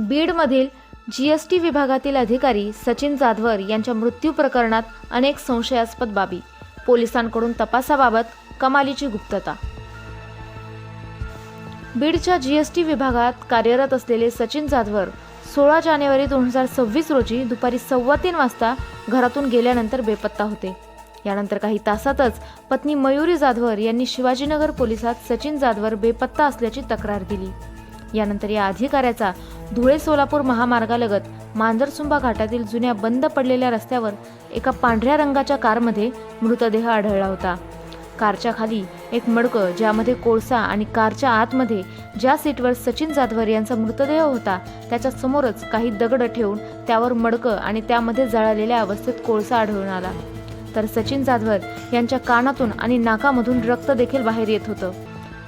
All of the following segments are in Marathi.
बीडमधील जीएसटी विभागातील अधिकारी सचिन जाधवर यांच्या मृत्यू प्रकरणात अनेक संशयास्पद बाबी, पोलिसांकडून तपासाबाबत कमालीची गुप्तता। बीडच्या जीएसटी विभागात कार्यरत असलेले सचिन जाधवर 16 जानेवारी 2026 रोजी दुपारी 2:15 वाजता घरातून गेल्यानंतर बेपत्ता होते। यानंतर काही तासातच पत्नी मयुरी जाधवर यांनी शिवाजीनगर पोलिसात सचिन जाधवर बेपत्ता असल्याची तक्रार दिली। यानंतर या अधिकाऱ्याचा धुळे सोलापूर महामार्गालगत मांजरसुंबा घाटातील जुन्या बंद पडलेल्या रस्त्यावर एका पांढऱ्या रंगाच्या कारमध्ये मृतदेह आढळला होता। कारच्या खाली एक मडकं, ज्यामध्ये कोळसा, आणि कारच्या आतमध्ये ज्या सीटवर सचिन जाधवर यांचा मृतदेह होता त्याच्या समोरच काही दगड ठेवून त्यावर मडकं आणि त्यामध्ये जळालेल्या अवस्थेत कोळसा आढळून आला। तर सचिन जाधवर यांच्या कानातून आणि नाकामधून रक्त देखील बाहेर येत होतं।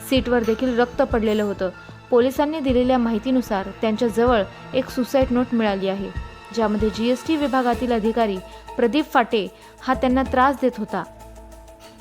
सीटवर देखील रक्त पडलेलं होतं। पोलिसांनी दिलेल्या माहितीनुसार त्यांच्या जवळ एक सुसाईड नोट मिळाली आहे, ज्यामध्ये जीएसटी विभागातील अधिकारी प्रदीप फाटे हा त्यांना त्रास देत होता।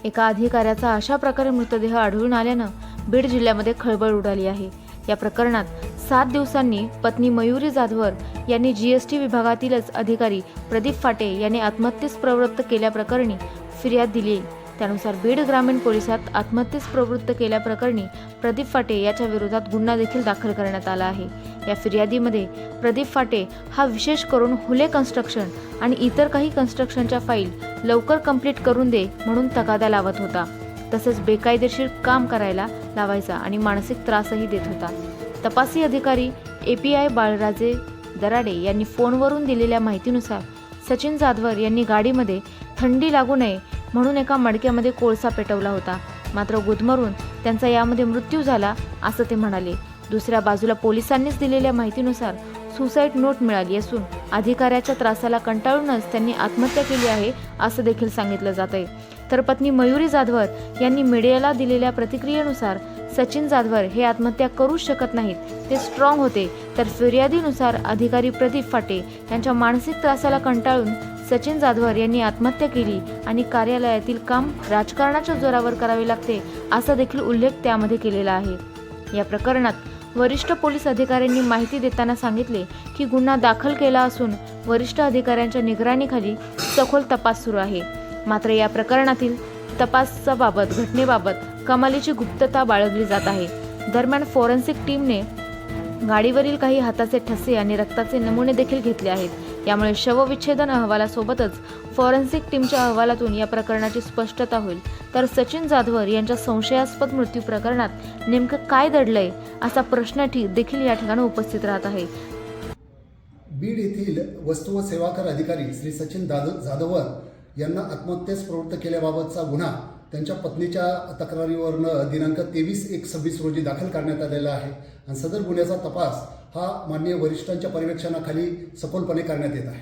एका अधिकाऱ्याचा अशा प्रकारे मृतदेह आढळून आल्यानं बीड जिल्ह्यामध्ये खळबळ उडाली आहे। या प्रकरणात 7 दिवसांनी पत्नी मयुरी जाधवर यांनी जीएसटी विभागातीलच अधिकारी प्रदीप फाटे यांनी आत्महत्येस प्रवृत्त केल्याप्रकरणी फिर्याद दिली। त्यानुसार बीड ग्रामीण पोलिसात आत्महत्येस प्रवृत्त केल्याप्रकरणी प्रदीप फाटे याच्या विरोधात गुन्हा देखील दाखल करण्यात आला आहे। या फिर्यादीमध्ये प्रदीप फाटे हा विशेष करून हुले कन्स्ट्रक्शन आणि इतर काही कन्स्ट्रक्शनच्या फाईल लवकर कंप्लीट करून दे म्हणून तगादा लावत होता, तसेच बेकायदेशीर काम करायला लावायचा आणि मानसिक त्रासही देत होता। तपासी अधिकारी API बाळराजे दराडे यांनी फोनवरून दिलेल्या माहितीनुसार सचिन जाधवर यांनी गाडीमध्ये थंडी लागू नये म्हणून एका मडक्यामध्ये कोळसा पेटवला होता, मात्र गुदमरून त्यांचा यामध्ये मृत्यू झाला असं ते म्हणाले। दुसऱ्या बाजूला पोलिसांनीच दिलेल्या माहितीनुसार सुसाईड नोट मिळाली असून अधिकाऱ्याच्या त्रासाला कंटाळूनच त्यांनी आत्महत्या केली आहे असं देखील सांगितलं जात आहे। तर पत्नी मयुरी जाधवर यांनी मीडियाला दिलेल्या प्रतिक्रियेनुसार सचिन जाधवर हे आत्महत्या करू शकत नाहीत, ते स्ट्रॉंग होते। तर फिर्यादीनुसार अधिकारी प्रदीप फाटे यांच्या मानसिक त्रासाला कंटाळून सचिन जाधवर यांनी आत्महत्या केली आणि कार्यालयातील काम राजकारणाच्या जोरावर करावे लागते असा देखील उल्लेख त्यामध्ये केलेला आहे। या प्रकरणात वरिष्ठ पोलीस अधिकाऱ्यांनी माहिती देताना सांगितले की गुन्हा दाखल केला असून वरिष्ठ अधिकाऱ्यांच्या निगराणीखाली सखोल तपास सुरू आहे। मात्र या प्रकरणातील तपासाबाबत घटनेबाबत कमालीची गुप्तता बाळगली जात आहे। दरम्यान फॉरेन्सिक टीमने गाडीवरील काही हाताचे ठसे आणि रक्ताचे नमुने देखील घेतले आहेत। यामुळे शवविच्छेदन अहवालासोबतच फॉरेन्सिक टीमच्या अहवालातून या प्रकरणाची स्पष्टता होईल। तर सचिन जाधवर यांच्या संशयास्पद मृत्यू प्रकरणात नेमकं काय दडलंय असा प्रश्न देखील या ठिकाणी उपस्थित राहत आहे। बीड येथील वस्तू व सेवा कर अधिकारी श्री सचिन जाधवर यांना आत्महत्येस प्रवृत्त केल्याबाबतचा गुन्हा त्यांच्या पत्नीच्या तक्रारीवरनं दिनांक 23/1/26 रोजी दाखल करण्यात आलेला आहे आणि सदर गुन्ह्याचा तपास हा माननीय वरिष्ठांच्या पर्यवेक्षणाखाली सखोलपणे करण्यात येत आहे।